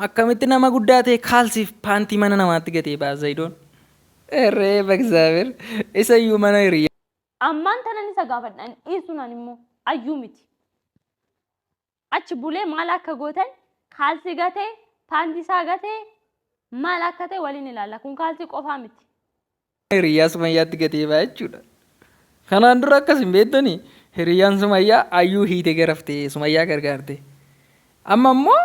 akkamitti nama guddaa ta'e kaalsiif paantii mana namaatti gatee baazaydoon. Erree bagzaaber isa iyyuu mana hiriyaa. Ammaan tanan isa gaafadhaan dhiisuudhaan immoo ayyuu miti. Achi bulee maal akka gootan kaalsii gatee paantii isaa gatee maal akka ta'e waliin ilaalla. Kun kaalsii qofaa miti. Hiriyaa sumayyaatti gatee baa jechuudha. Kanaan dura akkas hin beektanii hiriyaan sumayyaa ayyuu hiite garaftee sumayyaa gargaarte. Amma immoo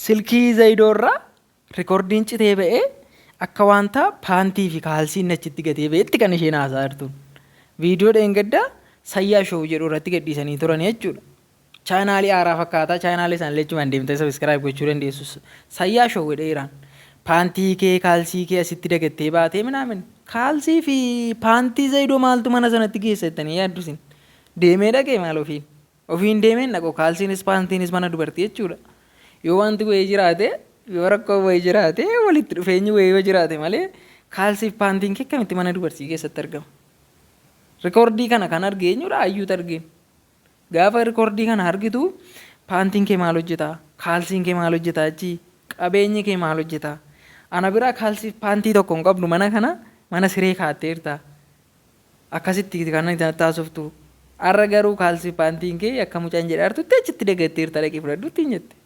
silkii zaydoorraa rikoordiin citee ba'ee akka wanta paantii fi kaalsiin achitti gatee ba'etti kan isheen haasaa jirtu. Viidiyoo dheengaddaa sayyaa shoo jedhu irratti gadhiisanii turan jechuudha. Chaanaalii haaraa fakkaataa chaanaalii isaan lechumaan deemtee sabiskiraayib gochuu dandeessu. Sayyaa shoo jedheeraan paantii kee kaalsii kee asitti dagattee baatee minaamin kaalsii fi paantii zaydoo maaltu mana sanatti geessattanii yaaddusin deemee dhaqee maal ofiin deemeen dhaqoo kaalsiinis paantiinis mana dubartii jechuudha. Yoo wanti wayii jiraate yoo rakkoo wayii jiraate walitti dhufeenyi wayii yoo jiraate malee kaalsii fi paantiin kee akkamitti mana dubartii keessatti argama. Rikoordii kana kan arge eenyudha ayyuutu argeen. Gaafa rikoordii kana argitu paantiin kee maal hojjetaa kaalsiin kee maal hojjetaa achi qabeenyi kee maal hojjetaa. Ana biraa kaalsii fi paantii tokko hin qabnu mana kana mana siree kaatteerta. Akkasitti kan taasiftu. Har'a garuu kaalsii fi paantiin kee akka mucaan jedhaa jirtutti achitti dagatteerta dhaqee fudhadhuutti hin jette.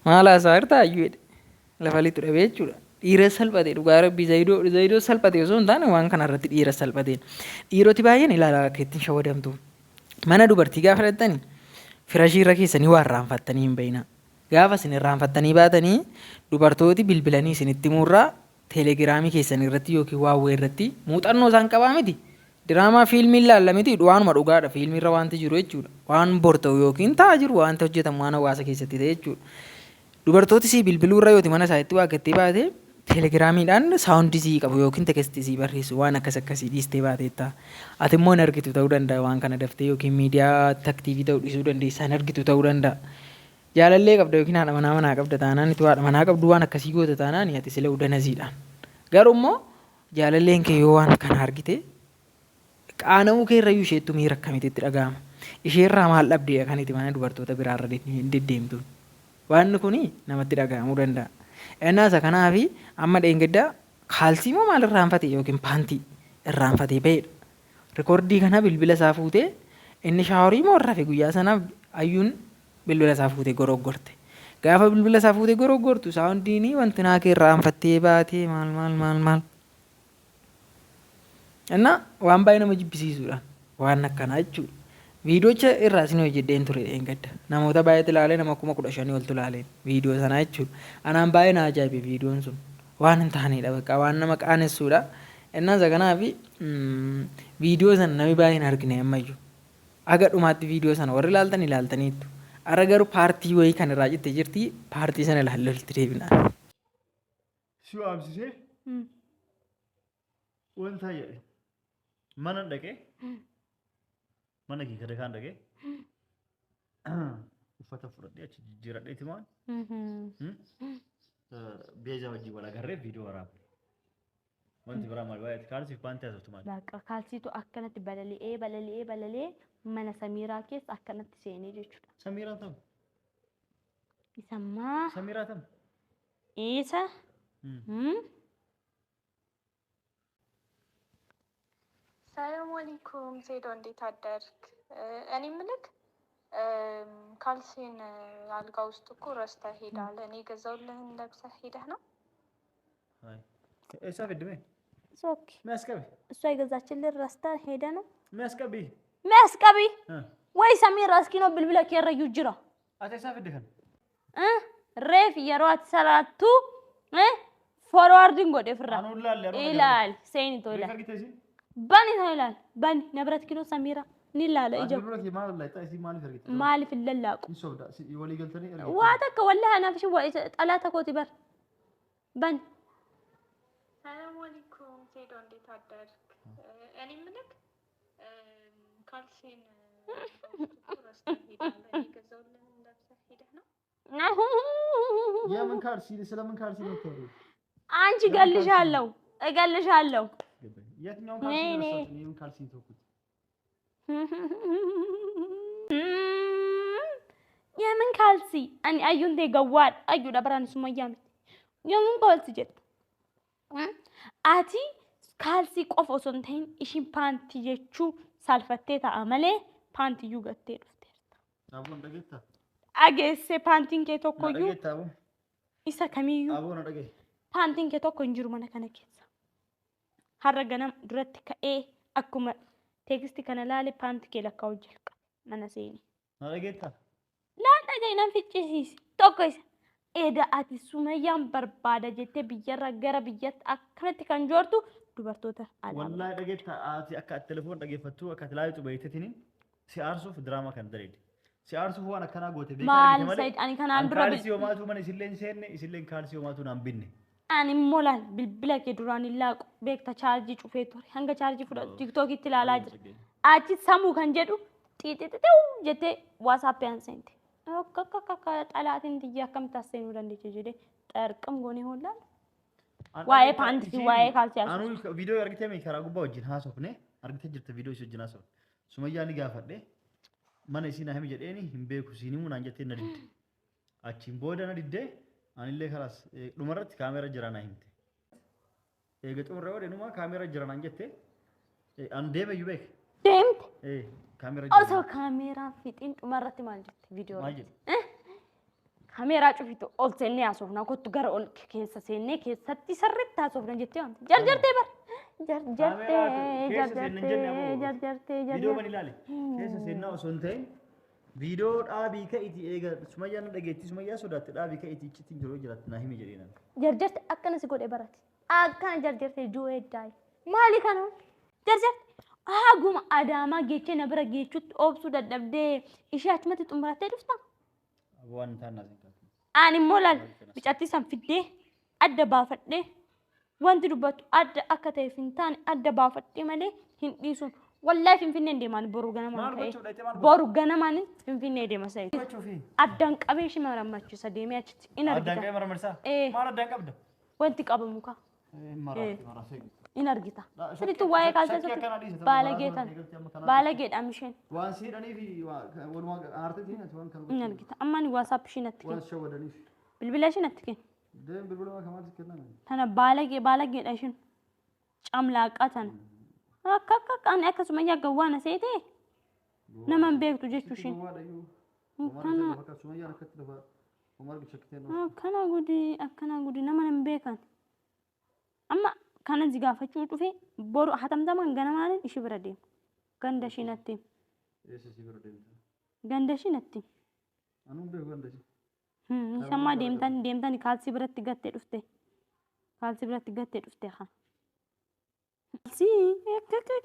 Maal haasaa jirta ayyuu jedhe lafa lixu dhabee jechuudha. Dhiira salphatee dhugaa rabbii zaydoo salphatee osoo hin taane waan kanarratti dhiira salphateen. Dhiiroti baay'een ilaalaa akka ittiin shawwadamtu. Mana dubartii gaafa dhattanii firashiirra keessanii waan raanfattanii hin bayina. Gaafa isin irraanfattanii baatanii dubartooti bilbilanii isinitti murraa teelegiraamii keessanii irratti yookiin waawwee irratti muuxannoo isaan qabaa miti. Diraamaa fiilmiin laalla miti waanuma dhugaadha fiilmiirra wanti jiru jechuudha. Waan bor ta'u yookiin ta'a jiru wanta hojjetamu waan hawaasa keessatti ta'e jechuudha. Dubartooti sii bilbiluurra yooti mana isaatti waaqattee baatee teelegiraamiidhaan saawundisii qabu yookiin tekstisii barreessu waan akkas akkasii dhiistee baateetta. Ati immoo hin argitu ta'uu danda'a waan kana daftee yookiin miidiyaa aktiivii ta'uu dhiisuu dandeessa hin argitu ta'uu danda'a. Jaalallee qabda yookiin haadha manaa qabda taanaan itti haadha manaa qabdu waan akkasii goota taanaan ati sila udanasiidhaan. Garuu immoo jaalalleen kee yoo waan kana argite qaana'uu kee irrayyuu isheettu miira akkamitti dhaga'ama. Isheerraa maal dhabdee kan itti mana dubartoota biraarra deddeemtu. Waan kuni namatti dhaga'amuu danda'a. Ennaasa kanaafi amma dheengaddaa kaalsii moo maal irraanfate yookiin paantii irraanfatee ba'edha. Rikoordii kana bilbila isaa fuutee inni shaaworii moo irraa fi guyyaa sanaaf ayyuun bilbila isaa fuutee goroggorte. Gaafa bilbila isaa fuutee goroggortu saawundiin wanti naa kee irraanfattee baatee maal. Enna waan baay'ee nama jibbisiisuudha waan akkanaa jechuudha. Viidiyoocha irraa isin hojjedheen ture dheengadda. Namoota baay'eetu ilaalee nama 15,000 oltu ilaaleen viidiyoo sanaa jechuudha. Anaan baay'ee na ajaa'ibe viidiyoon sun waan hin taanedha bakka waan nama qaanessuudha. Ennaasa kanaafi viidiyoo sana namni baay'een argine ammayyuu. Aga dhumaatti viidiyoo sana warri ilaaltaniittu. Ara garuu paartii wayii kan irraa jettee jirti paartii sana ilaallutti deebinaan. Si waamsisee wanta jedhe mana dhaqee mana kee kada kan dhaqee uffata fudhadhee achi jijjiiradheeti maan beeza wajjin wal agarree viidiyoo waraabne. Wanti biraa maal baay'ee kaalsii fi paantii haasoftu maal? Bakka kaalsiitu akkanatti balali'ee mana Samiiraa keessa akkanatti seenee jechuudha. Samiiraa ta'u? Isammaa. Samiiraa ta'u? Isa. ሰላም አለይኩም ዜዶ እንዴት አደርክ? እኔ ምልክ ካልሲን አልጋ ውስጥ እኮ ረስተህ ሄዳል። እኔ ገዛውልህን ለብሰህ ሄደህ ነው? አይ እሷ ፍድሜ ሶክ ሚያስቀቢ እሷ የገዛችልህ ረስተህ ሄደ ነው? ሚያስቀቢ ወይ ሰሚራ እስኪ ነው ብልብለክ የረዩ ጅራ አተሳ ፍድከን ሬፍ የሯት ሰላቱ ፎርዋርዲንግ ወደ ፍራ ኢላል ሴኒቶ ኢላል بني هايلال بني نبرت كيلو سميرة نيلال إجا مالي في الللاق واتك ولا أنا في شو ثلاثة كوتي بر بني السلام عليكم سيدو عندي تادرك أنا ملك كالسين يا من كارسي لسلا من كارسي نتوري أنتي قالش የትኛውን ካልሲ ተውኩት? የምን ካልሲ አኒ አዩን ተገዋድ አዩ ዳብራን ሱመያም የምን ካልሲ ጀት አቲ ካልሲ ቆፎ ሶንተን ኢሽን ፓንቲ ጀቹ ሳልፈቴ ታአመሌ ፓንቲ ዩገቴ ዱፍቴርታ አቦን ደገታ አገሴ ፓንቲን ከ ቶኮዩ ደገታ አቦ ኢሳ ከሚዩ አቦን ደገ ፓንቲን ከ ቶኮ እንጅሩ ማነ ከነ ኬሳ ሀረገናም ዱረት ከኤ አኩመ ቴክስት ከነላለ ፓንቲ ከለካው ጀልቃ ማነሴኒ ደገታ ላንተ ጀይናን ፍጭሲስ ቶኮይስ ኤዳ አቲ ሱመያን በርባዳ ጀቴ ቢየራ ገረ ቢየት አከነት ከንጆርቱ dubartoota wallahi dhageetta ati akka telefoon dhageeffattu akka tilaayitu beektetini si aarsuuf diraamaa kan dareede si aarsuuf waan akkanaa goote maal sayid ani kanaan dura kaalsii homaatu mana isilleen seenne isilleen kaalsii homaatu naan binne ani molaan bilbila kee duraan illaaqu beekta chaarjii cufee ture hanga chaarjii fudhatu tiktookitti ilaalaa jira achi samuu kan jedhu xixixixiu jettee waasaappi aanseente akka xalaatiin tiyya akkamitti asseenuu dandeeche jedhee xarqam goonee hoollaan waa'ee paantii waa'ee kaalsii anu viidiyoo argitee mee karaa gubbaa wajjin haasofne argitee jirta viidiyoo isii wajjin haasofne sumayyaa ni gaafadhe mana isii na himi jedheeni hin beeku siin himuu naan jettee na didde achiin booda na diddee anillee karaas dhumarratti kaameera jira na himte eega xumurree wadheenuma kaameera jira naan jette an deeme iyyuu beek deemte kaameera jira osoo kaameeraan fixiin dhumarratti maal jette viidiyoo maal jette ካሜራ ጩፊቱ ኦል ሰኔ ያሶፍና ኮቱ ጋር ኦል ኬሳ ሰኔ ኬሳቲ ሰረት ታሶፍና ጀቴ አንተ ጀርጀርቴ በር ጀርጀርቴ ቪዲዮ ምን ይላል ኬሳ ሰና ሶንቴ ቪዲዮ ዳቢ ከኢቲ ኤጋ ሱመያን ደገቲ ሱመያ ሶዳት ዳቢ ከኢቲ ቺቲን ጅሮ ጅራት ና ሂሚ ጀሪና ጀርጀርቴ አከነ ሲጎዴ በራት አከነ ጀርጀርቴ ጁዌ ዳይ ማሊካ ነው ጀርጀርቴ አጉማ አዳማ ጌቼ ነብረ ጌቹት ኦብሱ ደደብዴ ኢሻት መት ጡምራቴ ድፍታ waan taana ani molal bicatti san fidde adda baafadhe wanti dubbatu adda akka ta'e fintaan adda baafadhe malee hin dhiisun wallahi finfinnee deemaan boru ganamaan finfinnee deema sayid addan qabee shi maramachisa deemee achitti in argita addan qabee maramarsa maal addan qabda wanti qabamu ka in argita sirriitti waa'ee kaalsee baalageedha misheen waan siidhanii fi walumaa aartitiin ati waan kan in argita ammaan waasaap ishiinatti waan shawadaniif bilbila ishiinatti kenna deem bilbila waa kamaatti kenname tana baalageedha ishiin camlaaqaa tana akka qaani akkasuma yaa gawwaana seete naman beektu jechuu ishiin akkana gudi nama hin beekan amma kana zigaafachuu dhufe boru hatamtaman ganamaanin ishi bira deema ganda ishiinatti ganda ishiinatti anuu beeku ganda ishii sammaa deemtani kaalsii biratti gattee dhufte kaalsii biratti gattee dhufte haa kaalsii